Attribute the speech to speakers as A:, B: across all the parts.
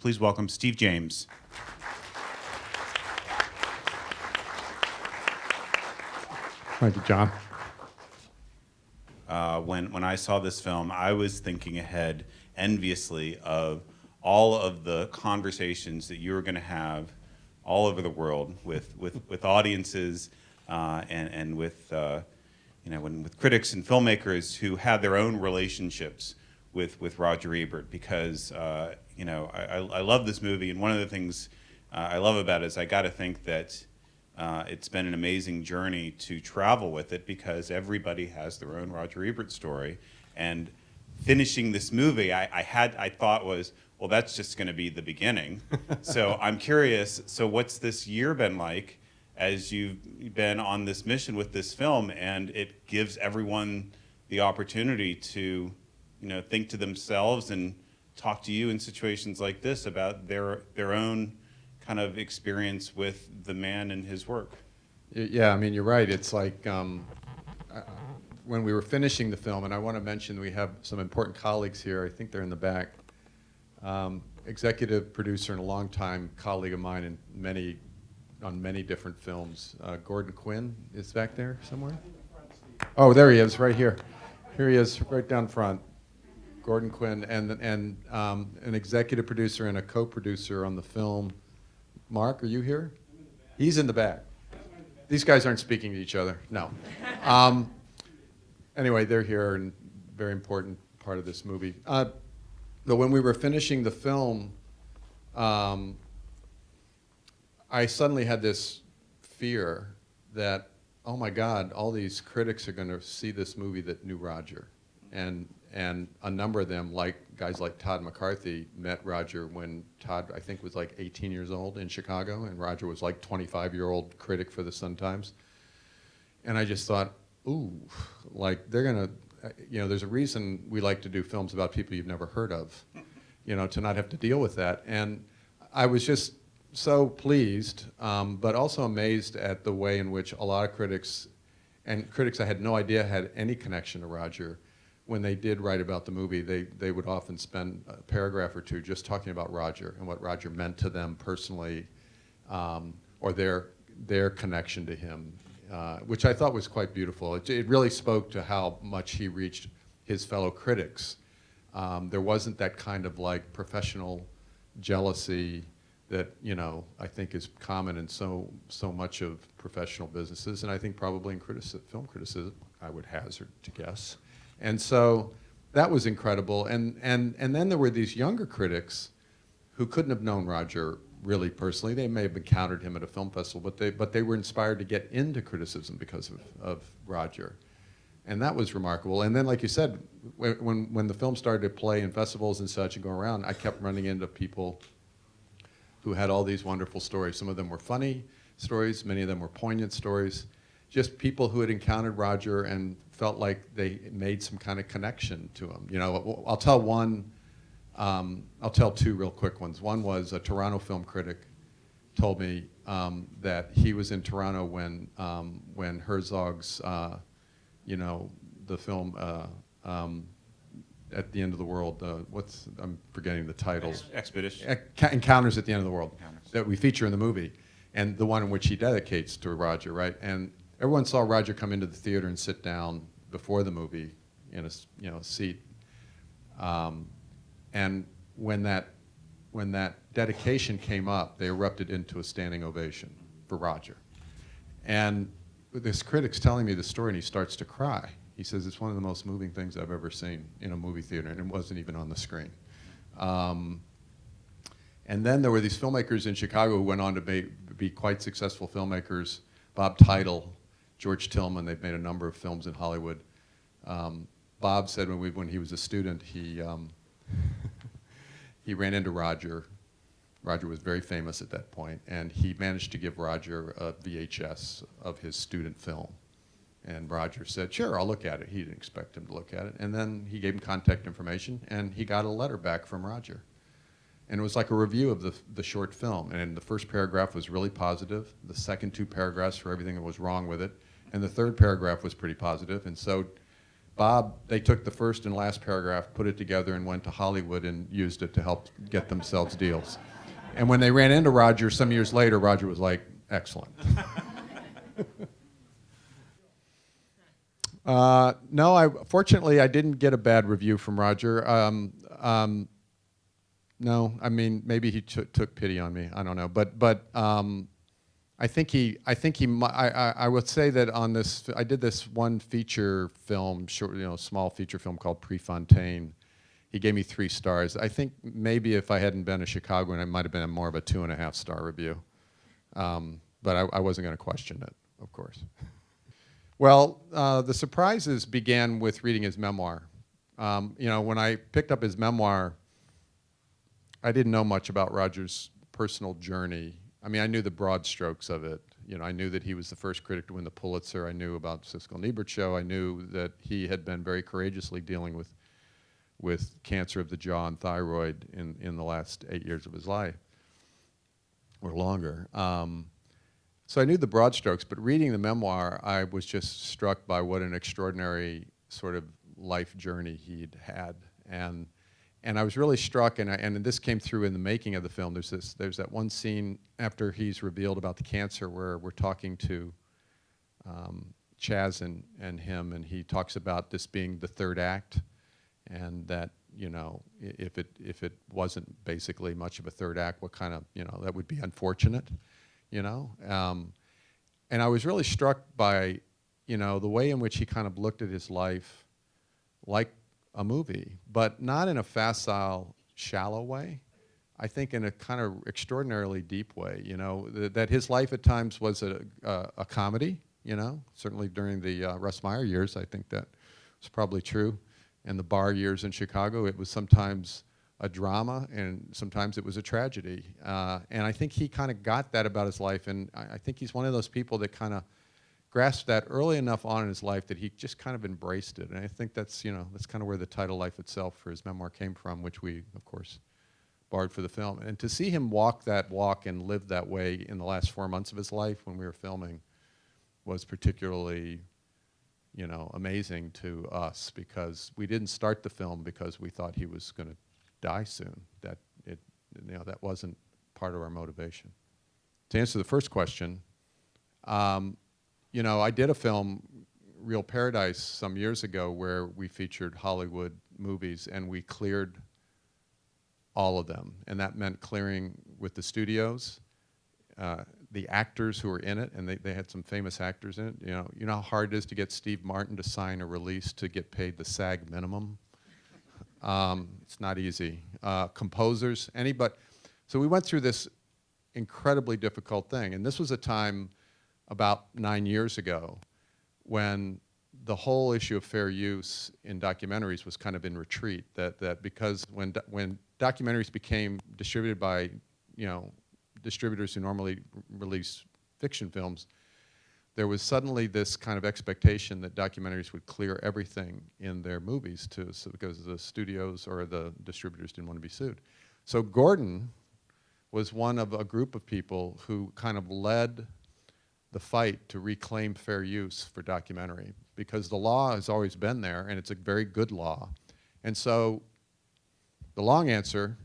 A: Please welcome Steve James.
B: Thank you, John.
A: When I saw this film, I was thinking ahead enviously of all of the conversations that you were going to have all over the world with audiences and with with critics and filmmakers who had their own relationships with Roger Ebert, because I love this movie, and one of the things I love about it is I got to think that it's been an amazing journey to travel with it, because everybody has their own Roger Ebert story. And finishing this movie, I thought was, well, that's just going to be the beginning. So I'm curious, so what's this year been like as you've been on this mission with this film, and it gives everyone the opportunity to think to themselves and talk to you in situations like this about their own kind of experience with the man and his work?
B: Yeah, I mean, you're right. It's like when we were finishing the film, and I want to mention we have some important colleagues here. I think they're in the back. Executive producer and a longtime colleague of mine on many different films. Gordon Quinn is back there somewhere? Oh, there he is, right here. Here he is, right down front. Gordon Quinn, and an executive producer and a co-producer on the film. Mark, are you here? He's in the back. These guys aren't speaking to each other. No. Anyway, they're here, and very important part of this movie. But when we were finishing the film, I suddenly had this fear that, oh my God, all these critics are going to see this movie that knew Roger. And a number of them, like guys like Todd McCarthy, met Roger when Todd, I think, was like 18 years old in Chicago, and Roger was like 25-year-old critic for the Sun-Times. And I just thought, ooh, like they're gonna, there's a reason we like to do films about people you've never heard of, to not have to deal with that. And I was just so pleased, but also amazed at the way in which a lot of critics, and critics I had no idea had any connection to Roger, when they did write about the movie, they would often spend a paragraph or two just talking about Roger and what Roger meant to them personally, or their connection to him, which I thought was quite beautiful. It really spoke to how much he reached his fellow critics. There wasn't that kind of like professional jealousy that I think is common in so much of professional businesses, and I think probably in film criticism, I would hazard to guess. And so that was incredible. And then there were these younger critics who couldn't have known Roger really personally. They may have encountered him at a film festival, but they were inspired to get into criticism because of Roger. And that was remarkable. And then, like you said, when the film started to play in festivals and such and go around, I kept running into people who had all these wonderful stories. Some of them were funny stories, many of them were poignant stories. Just people who had encountered Roger and felt like they made some kind of connection to him. I'll tell one, I'll tell two real quick ones. One was a Toronto film critic told me that he was in Toronto when Herzog's, the film At the End of the World, I'm forgetting the title.
A: Expedition.
B: Encounters at the End of the World,
A: Encounters.
B: That we feature in the movie, and the one in which he dedicates to Roger, right? And everyone saw Roger come into the theater and sit down before the movie in a seat. And when that dedication came up, they erupted into a standing ovation for Roger. And this critic's telling me the story, and he starts to cry. He says, it's one of the most moving things I've ever seen in a movie theater, and it wasn't even on the screen. And then there were these filmmakers in Chicago who went on to be quite successful filmmakers. Bob Title, George Tillman, they've made a number of films in Hollywood. Bob said when he was a student, he ran into Roger. Roger was very famous at that point, and he managed to give Roger a VHS of his student film. And Roger said, sure, I'll look at it. He didn't expect him to look at it. And then he gave him contact information, and he got a letter back from Roger. And it was like a review of the short film. And the first paragraph was really positive. The second two paragraphs were everything that was wrong with it. And the third paragraph was pretty positive. And so Bob, they took the first and last paragraph, put it together, and went to Hollywood and used it to help get themselves deals. And when they ran into Roger some years later, Roger was like, excellent. No, fortunately, I didn't get a bad review from Roger. No, I mean, maybe he took pity on me. I don't know, but I would say that on this, I did this one feature film, short, small feature film called Prefontaine. He gave me 3 stars. I think maybe if I hadn't been a Chicagoan, it might have been more of a 2.5-star review. But I wasn't going to question it, of course. Well, the surprises began with reading his memoir. When I picked up his memoir, I didn't know much about Roger's personal journey. I mean, I knew the broad strokes of it. I knew that he was the first critic to win the Pulitzer. I knew about the Siskel and Ebert show. I knew that he had been very courageously dealing with cancer of the jaw and thyroid in the last 8 years of his life, or longer. So I knew the broad strokes, but reading the memoir, I was just struck by what an extraordinary sort of life journey he'd had. And I was really struck, and this came through in the making of the film. There's that one scene after he's revealed about the cancer where we're talking to Chaz and him, and he talks about this being the third act, and that if it wasn't basically much of a third act, what kind of that would be unfortunate, And I was really struck by the way in which he kind of looked at his life like a movie, but not in a facile, shallow way. I think in a kind of extraordinarily deep way, that his life at times was a comedy, certainly during the Russ Meyer years, I think that was probably true. And the bar years in Chicago, it was sometimes a drama and sometimes it was a tragedy. And I think he kind of got that about his life, and I think he's one of those people that kind of grasped that early enough on in his life that he just kind of embraced it. And I think that's kind of where the title Life Itself for his memoir came from, which we, of course, borrowed for the film. And to see him walk that walk and live that way in the last 4 months of his life when we were filming was particularly, amazing to us, because we didn't start the film because we thought he was going to die soon. That wasn't part of our motivation. To answer the first question, I did a film, Real Paradise, some years ago where we featured Hollywood movies and we cleared all of them. And that meant clearing with the studios, the actors who were in it, and they had some famous actors in it. You know how hard it is to get Steve Martin to sign a release to get paid the SAG minimum? It's not easy. Composers, anybody. So we went through this incredibly difficult thing. And this was a time about 9 years ago when the whole issue of fair use in documentaries was kind of in retreat. That because when documentaries became distributed by distributors who normally release fiction films, there was suddenly this kind of expectation that documentaries would clear everything in their movies because the studios or the distributors didn't want to be sued. So Gordon was one of a group of people who kind of led the fight to reclaim fair use for documentary, because the law has always been there and it's a very good law. And so the long answer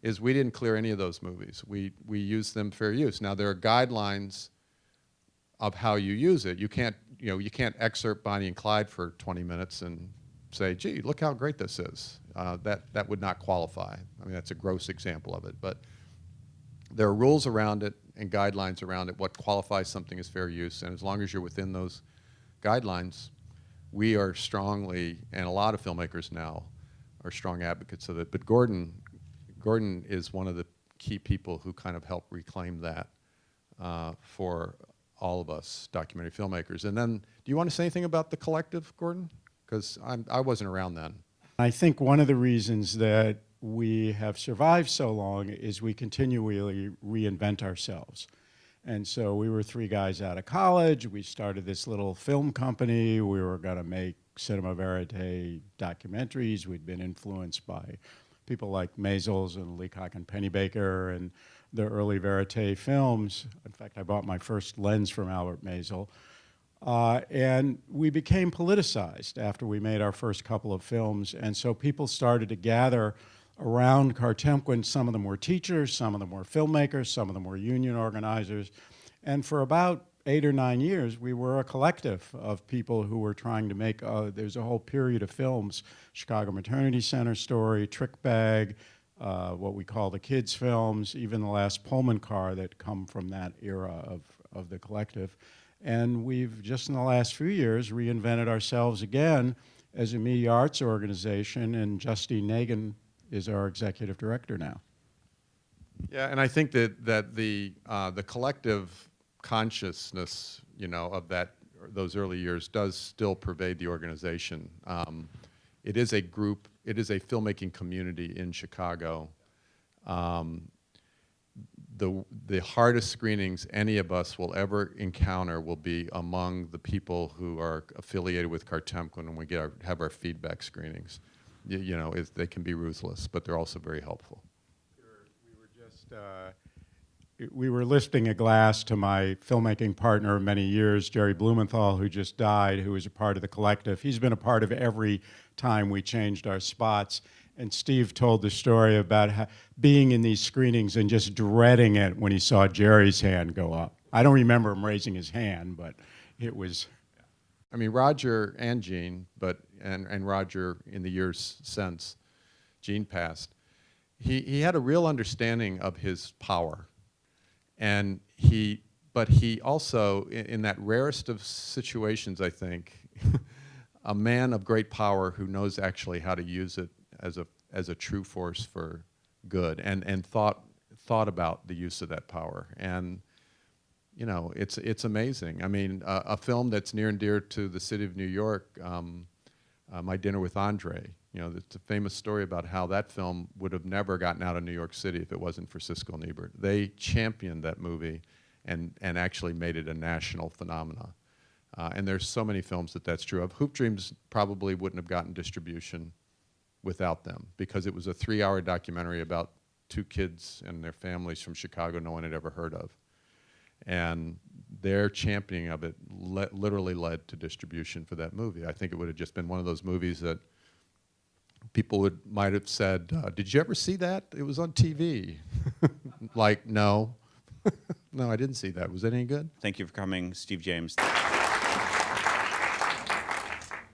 B: is we didn't clear any of those movies. We used them fair use. Now there are guidelines of how you use it. You can't excerpt Bonnie and Clyde for 20 minutes and say, gee, look how great this is. That would not qualify. I mean, that's a gross example of it. But there are rules around it and guidelines around it, what qualifies something as fair use. And as long as you're within those guidelines, we are strongly, and a lot of filmmakers now are strong advocates of it. But Gordon is one of the key people who kind of helped reclaim that for all of us documentary filmmakers. And then, do you want to say anything about the collective, Gordon? Because I wasn't around then.
C: I think one of the reasons that we have survived so long is we continually reinvent ourselves. And so we were 3 guys out of college. We started this little film company. We were going to make cinema verite documentaries. We'd been influenced by people like Maysles and Leacock and Pennybaker and the early verite films. In fact, I bought my first lens from Albert Maysles. And we became politicized after we made our first couple of films. And so people started to gather around Cartemquin. Some of them were teachers, some of them were filmmakers, some of them were union organizers. And for about 8 or 9 years, we were a collective of people who were trying to make, there's a whole period of films, Chicago Maternity Center Story, Trick Bag, what we call the kids' films, even the last Pullman car that come from that era of the collective. And we've just in the last few years reinvented ourselves again as a media arts organization, and Justine Nagan is our executive director now.
B: Yeah, and I think that the collective consciousness, of those early years does still pervade the organization. It is a group. It is a filmmaking community in Chicago. The hardest screenings any of us will ever encounter will be among the people who are affiliated with Cartemquin when we have our feedback screenings. They can be ruthless, but they're also very helpful.
C: We were lifting a glass to my filmmaking partner of many years, Jerry Blumenthal, who just died, who was a part of the collective. He's been a part of every time we changed our spots. And Steve told the story about being in these screenings and just dreading it when he saw Jerry's hand go up. I don't remember him raising his hand, but it was...
B: I mean, Roger and Gene, and Roger in the years since Gene passed, he had a real understanding of his power. But he also, in that rarest of situations, I think, a man of great power who knows actually how to use it as a true force for good, and thought about the use of that power. And it's amazing. I mean, a film that's near and dear to the city of New York, My Dinner with Andre. It's a famous story about how that film would have never gotten out of New York City if it wasn't for Siskel and Ebert. They championed that movie and actually made it a national phenomenon. And there's so many films that's true of. Hoop Dreams probably wouldn't have gotten distribution without them, because it was a 3-hour documentary about 2 kids and their families from Chicago no one had ever heard of. And their championing of it literally led to distribution for that movie. I think it would have just been one of those movies that people might have said, did you ever see that? It was on TV. Like, no. No, I didn't see that. Was it any good?
A: Thank you for coming, Steve James.